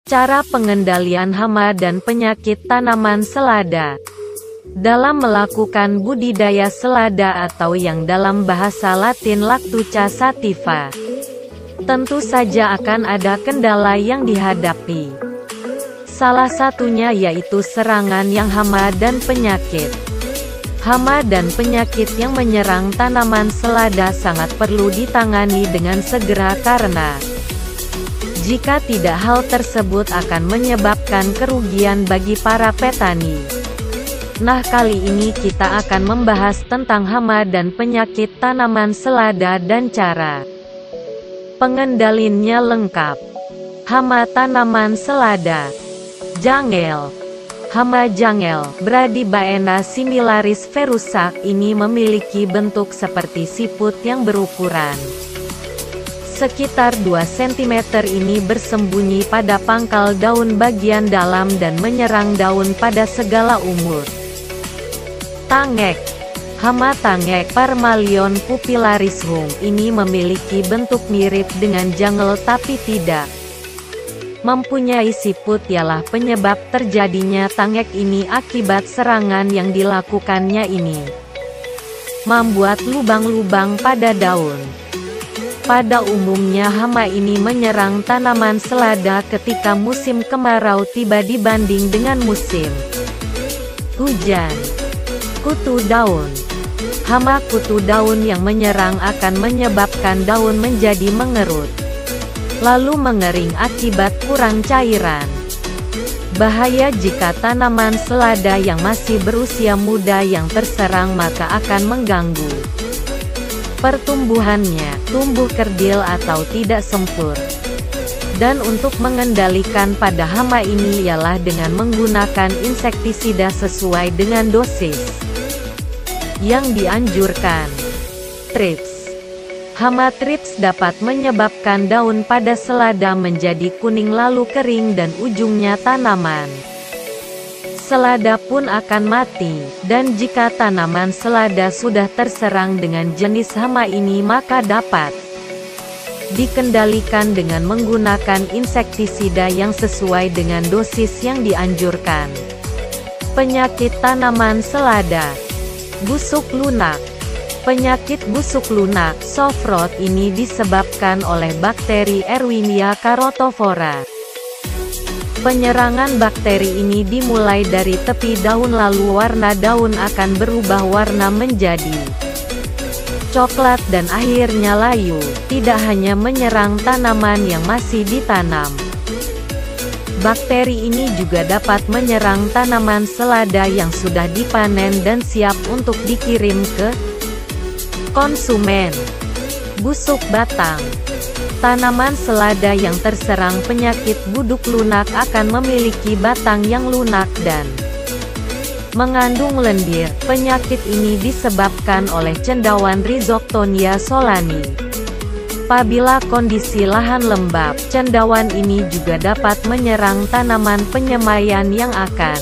Cara pengendalian hama dan penyakit tanaman selada. Dalam melakukan budidaya selada atau yang dalam bahasa Latin Lactuca sativa, tentu saja akan ada kendala yang dihadapi. Salah satunya yaitu serangan yang hama dan penyakit. Hama dan penyakit yang menyerang tanaman selada sangat perlu ditangani dengan segera karena jika tidak hal tersebut akan menyebabkan kerugian bagi para petani. Nah, kali ini kita akan membahas tentang hama dan penyakit tanaman selada dan cara pengendaliannya lengkap. Hama tanaman selada. Jangel. Hama jangel, Bradibaena similaris verusa, ini memiliki bentuk seperti siput yang berukuran sekitar 2 cm. Ini bersembunyi pada pangkal daun bagian dalam dan menyerang daun pada segala umur. Tangek. Hama tangek Parmalion pupillaris Hung, ini memiliki bentuk mirip dengan jangel tapi tidak mempunyai siput. Ialah penyebab terjadinya tangek ini akibat serangan yang dilakukannya ini membuat lubang-lubang pada daun. Pada umumnya hama ini menyerang tanaman selada ketika musim kemarau tiba dibanding dengan musim hujan. Kutu daun. Hama kutu daun yang menyerang akan menyebabkan daun menjadi mengerut, lalu mengering akibat kurang cairan. Bahaya jika tanaman selada yang masih berusia muda yang terserang, maka akan mengganggu pertumbuhannya, tumbuh kerdil atau tidak sempur. Dan untuk mengendalikan pada hama ini ialah dengan menggunakan insektisida sesuai dengan dosis yang dianjurkan. Trips. Hama trips dapat menyebabkan daun pada selada menjadi kuning lalu kering dan ujungnya tanaman selada pun akan mati. Dan jika tanaman selada sudah terserang dengan jenis hama ini, maka dapat dikendalikan dengan menggunakan insektisida yang sesuai dengan dosis yang dianjurkan. Penyakit tanaman selada. Busuk lunak. Penyakit busuk lunak, soft rot, ini disebabkan oleh bakteri Erwinia carotophora. Penyerangan bakteri ini dimulai dari tepi daun, lalu warna daun akan berubah warna menjadi coklat dan akhirnya layu. Tidak hanya menyerang tanaman yang masih ditanam, bakteri ini juga dapat menyerang tanaman selada yang sudah dipanen dan siap untuk dikirim ke konsumen. Busuk batang. Tanaman selada yang terserang penyakit buduk lunak akan memiliki batang yang lunak dan mengandung lendir. Penyakit ini disebabkan oleh cendawan Rhizoctonia solani. Apabila kondisi lahan lembab, cendawan ini juga dapat menyerang tanaman penyemaian yang akan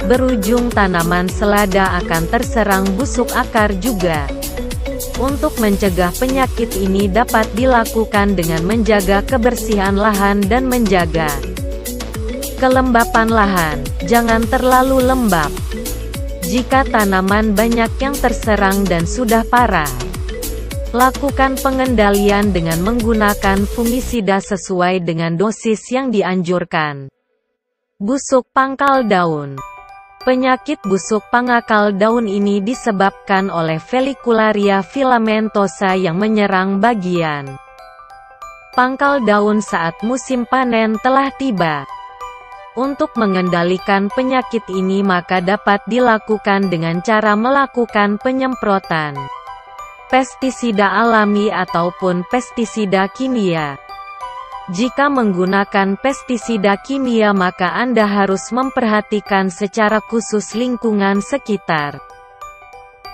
berujung tanaman selada akan terserang busuk akar juga. Untuk mencegah penyakit ini dapat dilakukan dengan menjaga kebersihan lahan dan menjaga kelembapan lahan. Jangan terlalu lembab. Jika tanaman banyak yang terserang dan sudah parah, lakukan pengendalian dengan menggunakan fungisida sesuai dengan dosis yang dianjurkan. Busuk pangkal daun. Penyakit busuk pangkal daun ini disebabkan oleh Felicularia filamentosa yang menyerang bagian pangkal daun saat musim panen telah tiba. Untuk mengendalikan penyakit ini maka dapat dilakukan dengan cara melakukan penyemprotan pestisida alami ataupun pestisida kimia. Jika menggunakan pestisida kimia maka Anda harus memperhatikan secara khusus lingkungan sekitar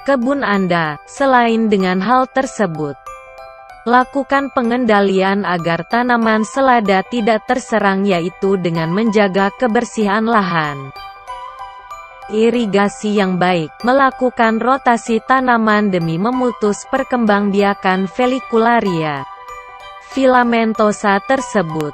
kebun Anda. Selain dengan hal tersebut, lakukan pengendalian agar tanaman selada tidak terserang, yaitu dengan menjaga kebersihan lahan, irigasi yang baik, melakukan rotasi tanaman demi memutus perkembangbiakan Felicularia filamentosa tersebut.